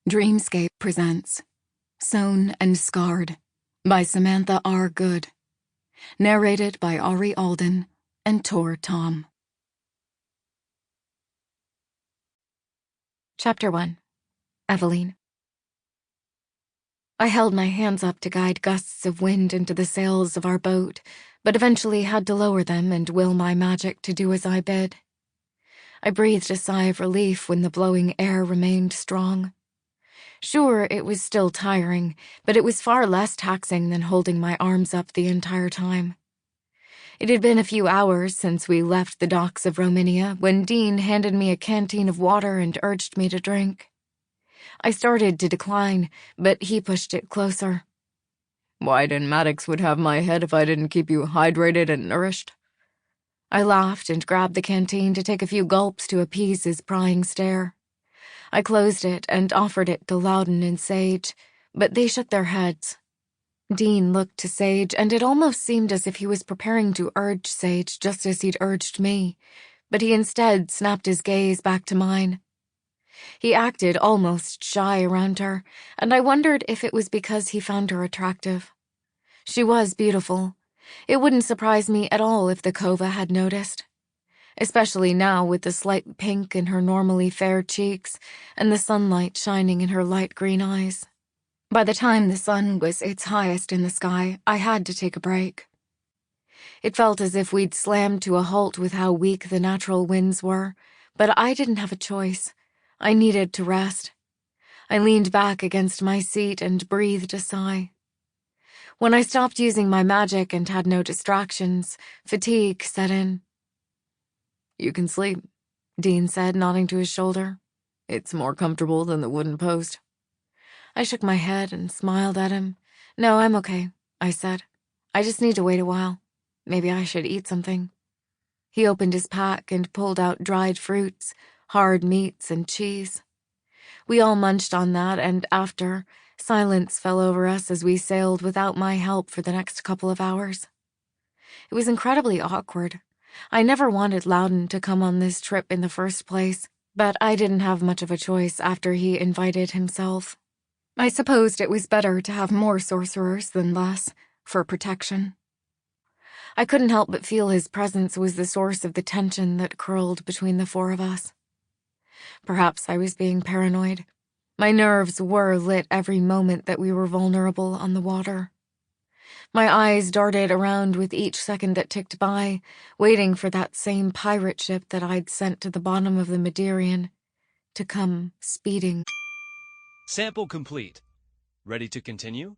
Dreamscape presents Sewn and Scarred by Samantha R. Goode. Narrated by Auri, Alden and Thom. Chapter 1. Evaline. I held my hands up to guide gusts of wind into the sails of our boat, but eventually had to lower them and will my magic to do as I bid. I breathed a sigh of relief when the blowing air remained strong. Sure, it was still tiring, but it was far less taxing than holding my arms up the entire time. It had been a few hours since we left the docks of Romania when Dean handed me a canteen of water and urged me to drink. I started to decline, but he pushed it closer. "Wyden Maddox would have my head if I didn't keep you hydrated and nourished." I laughed and grabbed the canteen to take a few gulps to appease his prying stare. I closed it and offered it to Loudon and Sage, but they shook their heads. Dean looked to Sage, and it almost seemed as if he was preparing to urge Sage just as he'd urged me, but he instead snapped his gaze back to mine. He acted almost shy around her, and I wondered if it was because he found her attractive. She was beautiful. It wouldn't surprise me at all if the Kova had noticed, especially now with the slight pink in her normally fair cheeks and the sunlight shining in her light green eyes. By the time the sun was its highest in the sky, I had to take a break. It felt as if we'd slammed to a halt with how weak the natural winds were, but I didn't have a choice. I needed to rest. I leaned back against my seat and breathed a sigh. When I stopped using my magic and had no distractions, fatigue set in. "You can sleep," Dean said, nodding to his shoulder. "It's more comfortable than the wooden post." I shook my head and smiled at him. "No, I'm okay," I said. "I just need to wait a while. Maybe I should eat something." He opened his pack and pulled out dried fruits, hard meats, and cheese. We all munched on that, and after, silence fell over us as we sailed without my help for the next couple of hours. It was incredibly awkward. I never wanted Loudon to come on this trip in the first place, but I didn't have much of a choice after he invited himself. I supposed it was better to have more sorcerers than less, for protection. I couldn't help but feel his presence was the source of the tension that curled between the four of us. Perhaps I was being paranoid. My nerves were lit every moment that we were vulnerable on the water. My eyes darted around with each second that ticked by, waiting for that same pirate ship that I'd sent to the bottom of the Maderian to come speeding. Sample complete. Ready to continue?